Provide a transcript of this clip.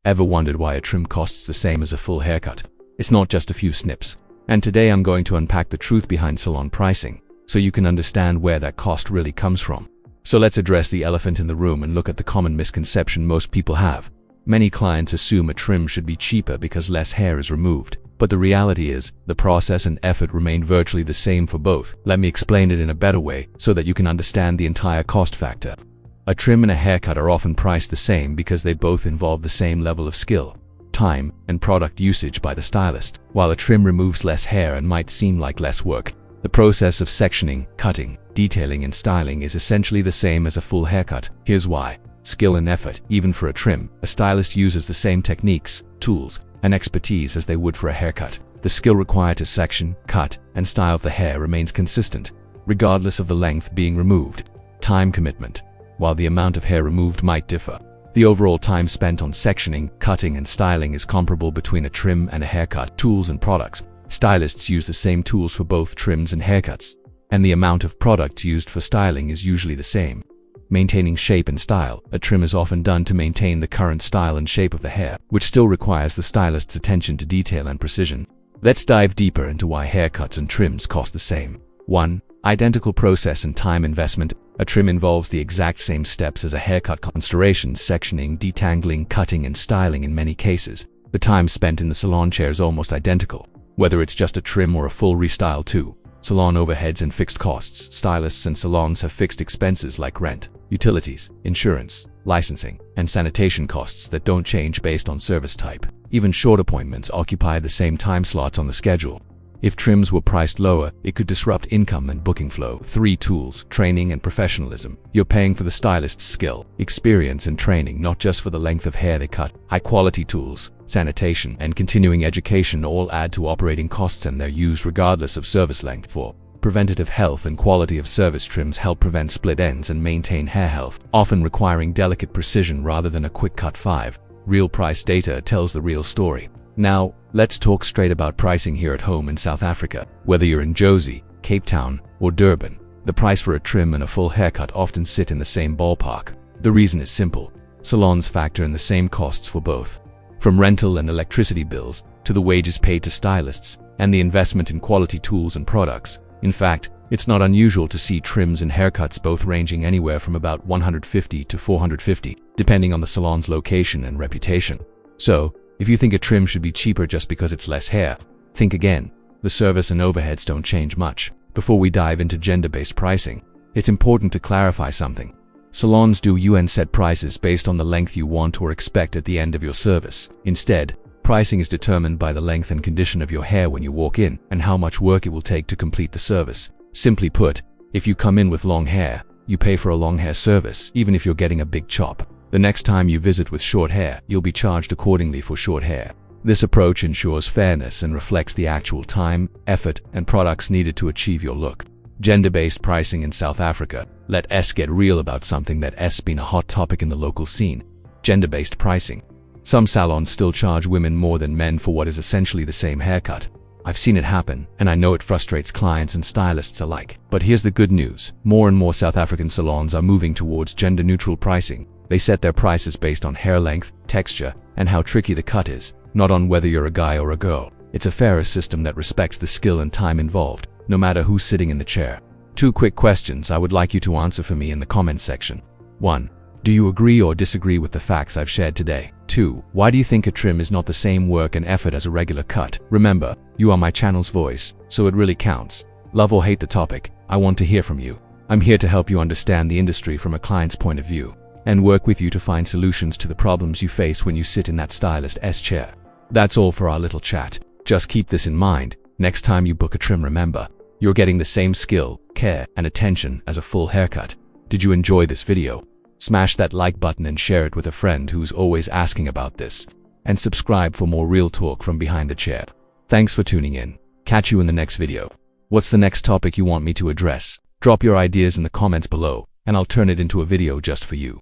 Ever wondered why a trim costs the same as a full haircut? It's not just a few snips. And today I'm going to unpack the truth behind salon pricing, so you can understand where that cost really comes from. So let's address the elephant in the room and look at the common misconception most people have. Many clients assume a trim should be cheaper because less hair is removed. But the reality is, the process and effort remain virtually the same for both. Let me explain it in a better way so that you can understand the entire cost factor. A trim and a haircut are often priced the same because they both involve the same level of skill, time, and product usage by the stylist. While a trim removes less hair and might seem like less work, the process of sectioning, cutting, detailing, and styling is essentially the same as a full haircut. Here's why. Skill and effort. Even for a trim, a stylist uses the same techniques, tools, and expertise as they would for a haircut. The skill required to section, cut, and style the hair remains consistent, regardless of the length being removed. Time commitment. While the amount of hair removed might differ, the overall time spent on sectioning, cutting, and styling is comparable between a trim and a haircut. Tools and products. Stylists use the same tools for both trims and haircuts, and the amount of product used for styling is usually the same. Maintaining shape and style. A trim is often done to maintain the current style and shape of the hair, which still requires the stylist's attention to detail and precision. Let's dive deeper into why haircuts and trims cost the same. 1. Identical process and time investment. A trim involves the exact same steps as a haircut: consturations, sectioning, detangling, cutting, and styling. In many cases, the time spent in the salon chair is almost identical, whether it's just a trim or a full restyle too. Salon overheads and fixed costs. Stylists and salons have fixed expenses like rent, utilities, insurance, licensing, and sanitation costs that don't change based on service type. Even short appointments occupy the same time slots on the schedule. If trims were priced lower, it could disrupt income and booking flow. 3. Tools, training, and professionalism. You're paying for the stylist's skill, experience, and training, not just for the length of hair they cut. High-quality tools, sanitation, and continuing education all add to operating costs, and they're used regardless of service length. 4. Preventative health and quality of service. Trims help prevent split ends and maintain hair health, often requiring delicate precision rather than a quick cut. 5. Real price data tells the real story. Now, let's talk straight about pricing here at home in South Africa. Whether you're in Jozi, Cape Town, or Durban, the price for a trim and a full haircut often sit in the same ballpark. The reason is simple. Salons factor in the same costs for both, from rental and electricity bills to the wages paid to stylists and the investment in quality tools and products. In fact, it's not unusual to see trims and haircuts both ranging anywhere from about $150 to $450, depending on the salon's location and reputation. So, if you think a trim should be cheaper just because it's less hair, think again. The service and overheads don't change much. Before we dive into gender-based pricing, it's important to clarify something. Salons do UN set prices based on the length you want or expect at the end of your service. Instead, pricing is determined by the length and condition of your hair when you walk in and how much work it will take to complete the service. Simply put, if you come in with long hair, you pay for a long hair service, even if you're getting a big chop. The next time you visit with short hair, you'll be charged accordingly for short hair. This approach ensures fairness and reflects the actual time, effort, and products needed to achieve your look. Gender-based pricing in South Africa. Let's get real about something that's been a hot topic in the local scene: gender-based pricing. Some salons still charge women more than men for what is essentially the same haircut. I've seen it happen, and I know it frustrates clients and stylists alike. But here's the good news. More and more South African salons are moving towards gender-neutral pricing. They set their prices based on hair length, texture, and how tricky the cut is, not on whether you're a guy or a girl. It's a fairer system that respects the skill and time involved, no matter who's sitting in the chair. 2 quick questions I would like you to answer for me in the comments section. 1. Do you agree or disagree with the facts I've shared today? 2. Why do you think a trim is not the same work and effort as a regular cut? Remember, you are my channel's voice, so it really counts. Love or hate the topic, I want to hear from you. I'm here to help you understand the industry from a client's point of view, and work with you to find solutions to the problems you face when you sit in that stylist's chair. That's all for our little chat. Just keep this in mind. Next time you book a trim, remember, you're getting the same skill, care, and attention as a full haircut. Did you enjoy this video? Smash that like button and share it with a friend who's always asking about this. And subscribe for more real talk from behind the chair. Thanks for tuning in. Catch you in the next video. What's the next topic you want me to address? Drop your ideas in the comments below, and I'll turn it into a video just for you.